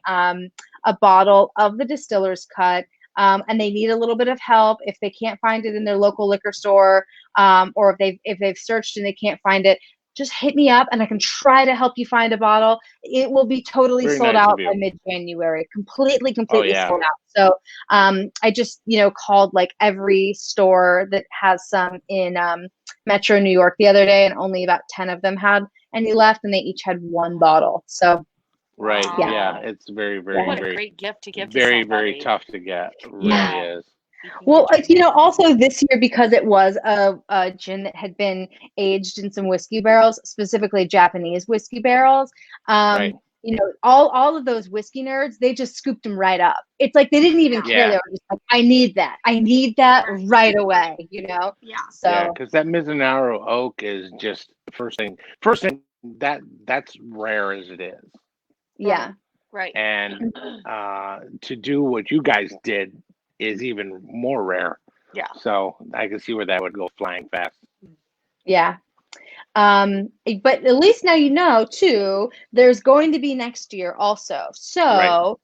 Speaker 3: bottle of the Distiller's Cut, and they need a little bit of help, if they can't find it in their local liquor store, or if they've searched and they can't find it, just hit me up and I can try to help you find a bottle. It will be totally sold out by mid-January, completely sold out. So I just, called every store that has some in Metro New York the other day, and only about 10 of them had any left, and they each had one bottle. So
Speaker 1: right. Yeah. It's very, very,
Speaker 2: what
Speaker 1: very,
Speaker 2: a great gift to give
Speaker 1: very,
Speaker 2: to
Speaker 1: very tough to get. It really is.
Speaker 3: Well, also this year, because it was a gin that had been aged in some whiskey barrels, specifically Japanese whiskey barrels,
Speaker 1: Right.
Speaker 3: all of those whiskey nerds, they just scooped them right up. It's like they didn't even care. They were just like, I need that right away,
Speaker 2: Yeah.
Speaker 3: So
Speaker 1: yeah, because that Mizunara oak is just first thing that's rare as it is.
Speaker 3: Yeah.
Speaker 2: Right.
Speaker 1: And to do what you guys did is even more rare.
Speaker 2: Yeah.
Speaker 1: So I can see where that would go flying fast.
Speaker 3: Yeah. But at least now too, there's going to be next year also. So,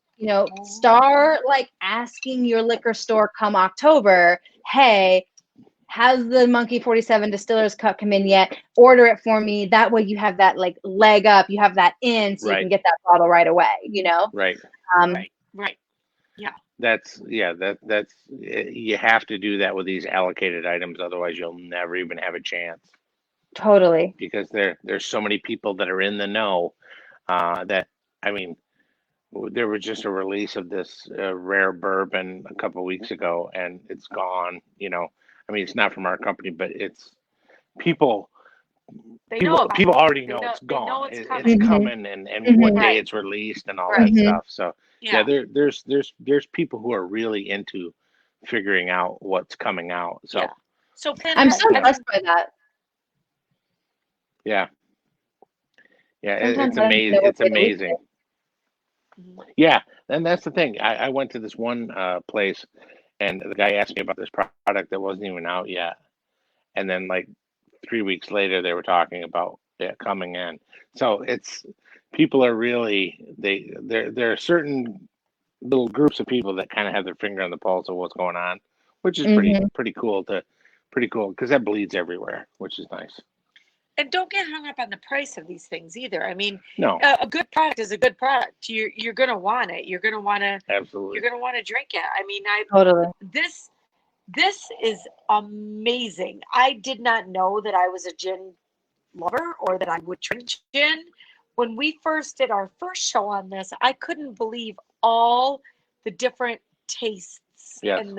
Speaker 3: start asking your liquor store come October, hey, has the Monkey 47 Distillers Cut come in yet? Order it for me. That way you have that leg up, you have that in, so you can get that bottle right away,
Speaker 1: Right.
Speaker 2: Right. Yeah.
Speaker 1: That's you have to do that with these allocated items, otherwise you'll never even have a chance.
Speaker 3: Totally.
Speaker 1: Because there's so many people that are in the know that, I mean, there was just a release of this rare bourbon a couple of weeks ago, and it's gone. I mean, it's not from our company, but it's people already know it's gone. It's coming, and what day it's released and all that stuff. So there's people who are really into figuring out what's coming out. So
Speaker 3: I'm so impressed by that.
Speaker 1: Yeah. It's amazing. It's amazing. Yeah, and that's the thing. I went to this one place, and the guy asked me about this product that wasn't even out yet, and then 3 weeks later they were talking about it coming in. So people are really there are certain little groups of people that kind of have their finger on the pulse of what's going on, which is pretty cool because that bleeds everywhere, which is nice.
Speaker 2: And don't get hung up on the price of these things either. I mean,
Speaker 1: No,
Speaker 2: a good product is a good product. You're gonna want it. You're gonna want to.
Speaker 1: absolutely.
Speaker 2: You're gonna want to drink it. I mean,
Speaker 3: Totally.
Speaker 2: this is amazing. I did not know that I was a gin lover or that I would drink gin. When we first did our first show on this, I couldn't believe all the different tastes and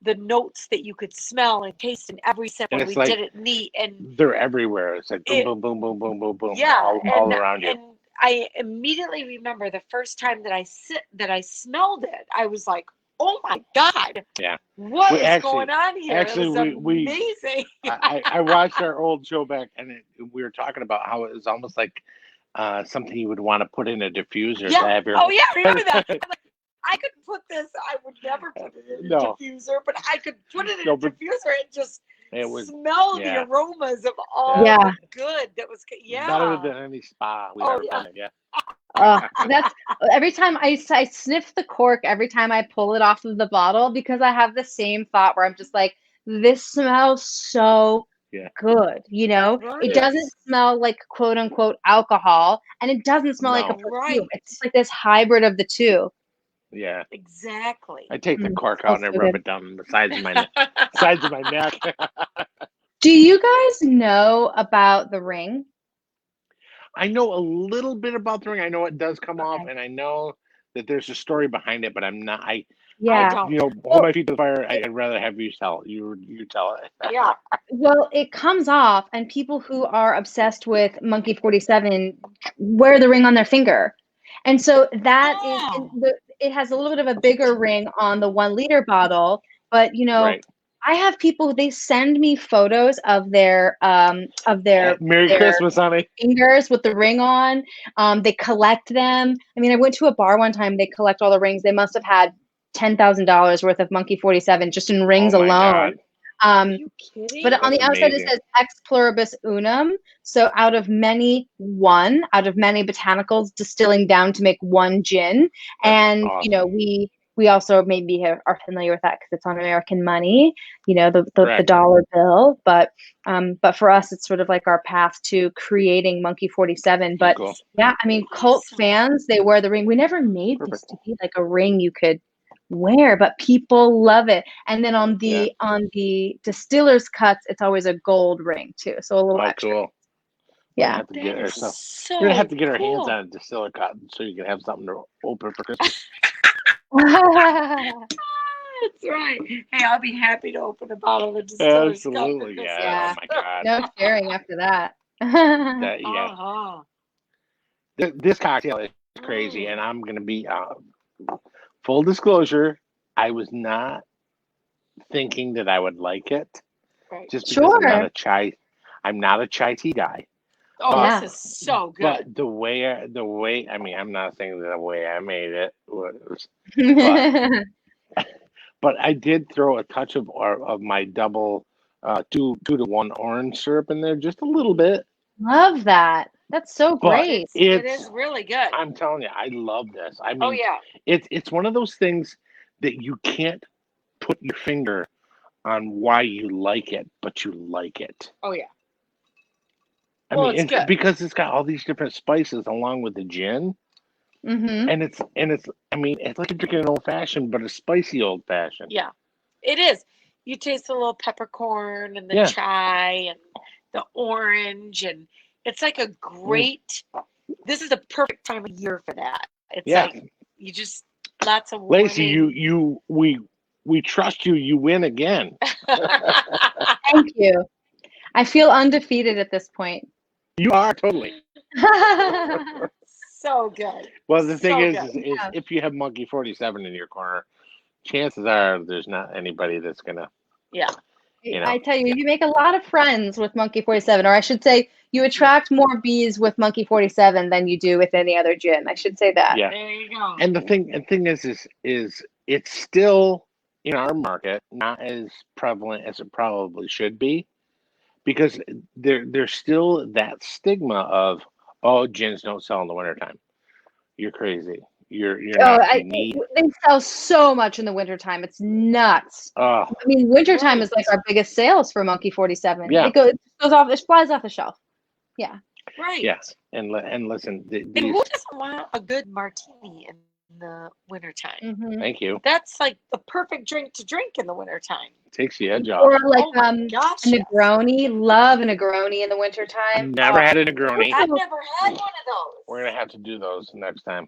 Speaker 2: the notes that you could smell and taste in every sip when we did it neat. And
Speaker 1: they're everywhere. It's like boom, boom, boom, boom, boom, boom, boom, all around you.
Speaker 2: And I immediately remember the first time that I smelled it, I was like, oh my God.
Speaker 1: Yeah.
Speaker 2: What is going on here?
Speaker 1: Actually,
Speaker 2: it was amazing.
Speaker 1: I watched our old show back, and we were talking about how it was almost like something you would want to put in a diffuser.
Speaker 2: Yeah.
Speaker 1: To have your...
Speaker 2: Oh, yeah. Remember that? I could put this, I would never put it in a diffuser, but I could put it in a diffuser and just smell the aromas of all the good that was,
Speaker 1: better than any spa we've ever done it,
Speaker 3: that's every time I sniff the cork every time I pull it off of the bottle, because I have the same thought where I'm just like, this smells so good, you know. It doesn't smell like quote unquote alcohol, and it doesn't smell like a perfume. It's like this hybrid of the two.
Speaker 1: Yeah,
Speaker 2: exactly.
Speaker 1: I take the cork out and I rub it down the sides of my sides of my neck.
Speaker 3: Do you guys know about the ring?
Speaker 1: I know a little bit about the ring. I know it does come off, and I know that there's a story behind it, but I'm not. I you know, hold my feet to the fire. I'd rather have you tell it. You tell it.
Speaker 2: Yeah.
Speaker 3: Well, it comes off, and people who are obsessed with Monkey 47 wear the ring on their finger, and so that is it has a little bit of a bigger ring on the 1 liter bottle, but you know. Right. I have people, they send me photos of their
Speaker 1: Merry Christmas, honey.
Speaker 3: Fingers with the ring on. They collect them. I mean, I went to a bar one time, they collect all the rings. They must have had $10,000 worth of Monkey 47 just in rings alone. But on the outside it says ex pluribus unum. So out of many botanicals distilling down to make one gin. And you know, we also maybe are familiar with that because it's on American money, you know, the dollar bill. But for us, it's sort of like our path to creating Monkey 47. But yeah, I mean, cult fans, they wear the ring. We never made this to be like a ring you could wear, but people love it. And then on the distiller's cuts, it's always a gold ring too. So a little extra. Cool. Yeah.
Speaker 1: We're gonna have to get our hands on a distiller cut so you can have something to open for Christmas.
Speaker 2: That's right. Hey, I'll be happy to open a bottle of Distiller's.
Speaker 1: Absolutely, yeah. Oh my God.
Speaker 3: No sharing after that.
Speaker 1: This cocktail is crazy, and I'm gonna be full disclosure. I was not thinking that I would like it, just because I'm not a chai tea guy.
Speaker 2: Oh, this is so good.
Speaker 1: But the way, I mean, I'm not saying the way I made it was, but I did throw a touch of my double 2-to-1 orange syrup in there, just a little bit.
Speaker 3: Love that. That's so great.
Speaker 2: It is really good.
Speaker 1: I'm telling you, I love this. I mean, it's one of those things that you can't put your finger on why you like it, but you like it.
Speaker 2: Oh yeah.
Speaker 1: I mean, it's good because it's got all these different spices along with the gin, and it's. I mean, it's like drinking an old fashioned, but a spicy old fashioned.
Speaker 2: Yeah, it is. You taste a little peppercorn and the chai and the orange, and it's like a great. This is the perfect time of year for that. It's like you just lots of.
Speaker 1: Lacy, we trust you. You win again.
Speaker 3: Thank you. I feel undefeated at this point.
Speaker 1: You are totally.
Speaker 2: So good.
Speaker 1: Well, the thing is if you have Monkey 47 in your corner, chances are there's not anybody that's gonna.
Speaker 2: Yeah.
Speaker 3: You know. I tell you, you make a lot of friends with Monkey 47, or I should say, you attract more bees with Monkey 47 than you do with any other gin. I should say that.
Speaker 1: Yeah.
Speaker 2: There you go.
Speaker 1: And the thing is it's still in our market not as prevalent as it probably should be. Because there's still that stigma of, oh, gins don't sell in the wintertime. You're crazy. You're not
Speaker 3: they sell so much in the wintertime. It's nuts. I mean, wintertime is like our biggest sales for Monkey 47.
Speaker 1: Yeah.
Speaker 3: It goes It flies off the shelf. Yeah.
Speaker 2: Right.
Speaker 1: Yes. And listen,
Speaker 2: And who doesn't want a good martini in the wintertime?
Speaker 3: Mm-hmm.
Speaker 1: Thank you.
Speaker 2: That's like the perfect drink to drink in the wintertime.
Speaker 1: Takes the edge off.
Speaker 3: Or like
Speaker 2: gosh,
Speaker 3: a Negroni. Love a Negroni in the wintertime.
Speaker 1: Never had a Negroni.
Speaker 2: I've never had one of those.
Speaker 1: We're gonna have to do those next time.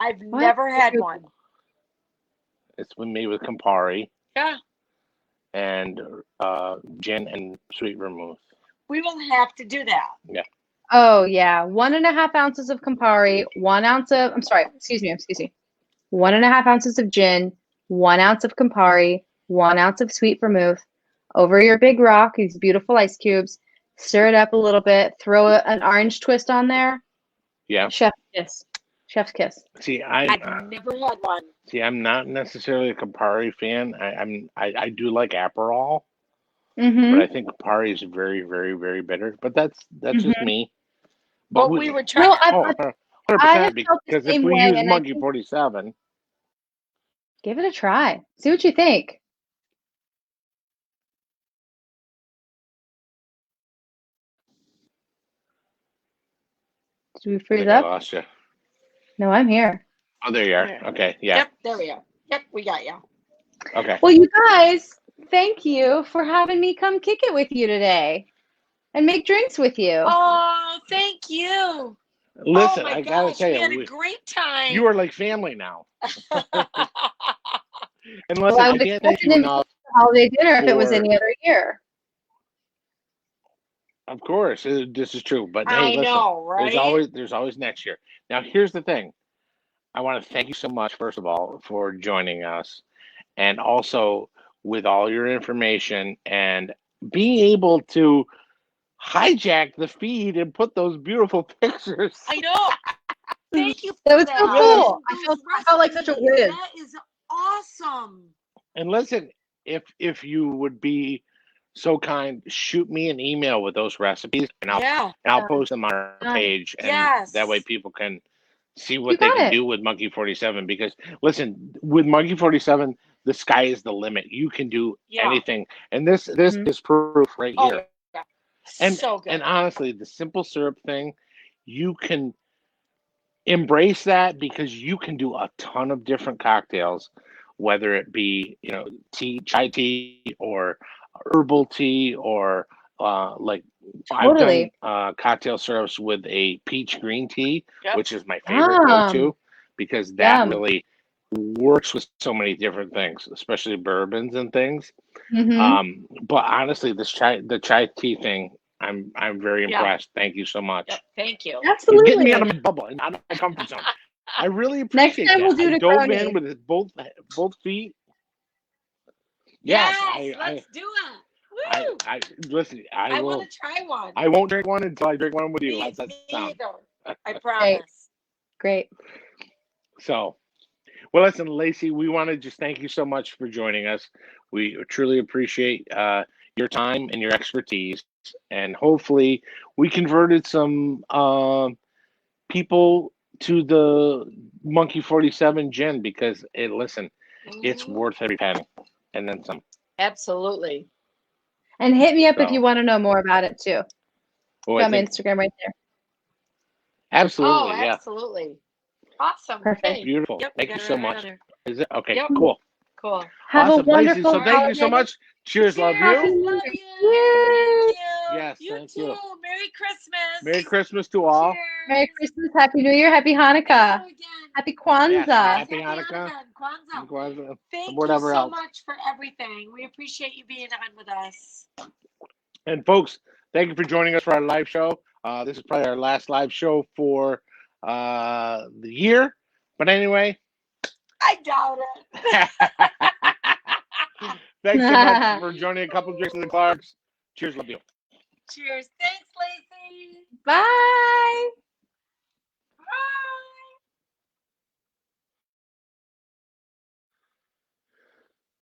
Speaker 2: I've never had one.
Speaker 1: It's made with Campari.
Speaker 2: Yeah.
Speaker 1: And gin and sweet vermouth.
Speaker 2: We will have to do that.
Speaker 1: Yeah.
Speaker 3: Oh yeah, 1.5 ounces of Campari, 1 ounce of. Excuse me. 1.5 ounces of gin, 1 ounce of Campari, 1 ounce of sweet vermouth. Over your big rock, these beautiful ice cubes. Stir it up a little bit. Throw an orange twist on there.
Speaker 1: Yeah.
Speaker 3: Chef's kiss. Chef's kiss.
Speaker 1: See,
Speaker 2: I've never had one.
Speaker 1: See, I'm not necessarily a Campari fan. I do like Aperol, but I think Campari is very, very, very bitter. But that's just me.
Speaker 2: But we would try.
Speaker 3: No,
Speaker 1: 100% because if we use Monkey 47,
Speaker 3: give it a try. See what you think. Did we freeze up?
Speaker 1: I lost you.
Speaker 3: No, I'm here.
Speaker 1: Oh, there you are. Okay, yeah.
Speaker 2: Yep, there we are. Yep, we got you.
Speaker 1: Okay.
Speaker 3: Well, you guys, thank you for having me come kick it with you today and make drinks with you.
Speaker 2: Oh, thank you.
Speaker 1: Listen, I gotta tell you,
Speaker 2: we had a great time.
Speaker 1: You are like family now. And listen,
Speaker 3: Well, I
Speaker 1: I
Speaker 3: would
Speaker 1: can't thank you enough.
Speaker 3: Holiday dinner if it was any other year.
Speaker 1: Of course, this is true. But hey,
Speaker 2: I
Speaker 1: listen,
Speaker 2: know, right?
Speaker 1: there's always next year. Now, here's the thing. I want to thank you so much, first of all, for joining us, and also with all your information and being able to hijack the feed and put those beautiful pictures.
Speaker 2: I know. Thank you.
Speaker 3: That was so cool. I felt like such a whiz.
Speaker 2: That is awesome.
Speaker 1: And listen, if you would be so kind, shoot me an email with those recipes, and I'll post them on our page, and that way people can see what they can do with Monkey 47. Because listen, with Monkey 47, the sky is the limit. You can do anything, and this is proof right here.
Speaker 2: Yeah.
Speaker 1: And
Speaker 2: so good.
Speaker 1: And honestly, the simple syrup thing, you can embrace that because you can do a ton of different cocktails, whether it be chai tea or herbal tea or like I've done cocktail syrups with a peach green tea, which is my favorite go-to because that really works with so many different things, especially bourbons and things. But honestly, the chai tea thing, I'm very impressed. Thank you so much.
Speaker 2: Thank you.
Speaker 3: Absolutely.
Speaker 1: You're getting me out of my bubble and out of my comfort zone. I really appreciate
Speaker 3: Next time
Speaker 1: that.
Speaker 3: we'll do
Speaker 1: I dove
Speaker 3: Negroni.
Speaker 1: in with both feet.
Speaker 2: Yes, let's do it. Woo!
Speaker 1: I listen. I will.
Speaker 2: Want to try one.
Speaker 1: I won't drink one until I drink one with you. How's that sound?
Speaker 2: I promise.
Speaker 3: Great.
Speaker 1: So, well, listen, Lacy, we want to just thank you so much for joining us. We truly appreciate your time and your expertise, and hopefully, we converted some people to the Monkey 47 gin because it's worth every penny, and then some.
Speaker 2: Absolutely.
Speaker 3: And hit me up if you want to know more about it too. Got my Instagram right there.
Speaker 1: Absolutely.
Speaker 2: Absolutely. Awesome.
Speaker 3: Perfect.
Speaker 2: Okay.
Speaker 1: Beautiful.
Speaker 2: Yep,
Speaker 1: thank you so much. Is it okay?
Speaker 2: Yep.
Speaker 1: Cool.
Speaker 3: Have
Speaker 1: awesome,
Speaker 3: a wonderful
Speaker 1: Lacy. So thank you so much. Cheers. Love you.
Speaker 2: Love you. Thank you.
Speaker 1: Yes.
Speaker 2: You
Speaker 1: thank
Speaker 2: too.
Speaker 1: you.
Speaker 2: Merry Christmas.
Speaker 1: Merry Christmas to all.
Speaker 2: Cheers.
Speaker 3: Merry Christmas, Happy New Year, Happy Hanukkah, Happy Kwanzaa.
Speaker 1: Yes,
Speaker 2: Happy Hanukkah and
Speaker 1: Kwanzaa.
Speaker 2: Thank
Speaker 1: whatever
Speaker 2: you so
Speaker 1: else.
Speaker 2: much for everything. We appreciate you being on with us.
Speaker 1: And folks, thank you for joining us for our live show. This is probably our last live show for the year. But anyway.
Speaker 2: I doubt it.
Speaker 1: Thanks so much for joining a couple of drinks with the Clarks. Cheers, love you.
Speaker 2: Cheers. Thanks, Lacy.
Speaker 3: Bye.
Speaker 2: Bye.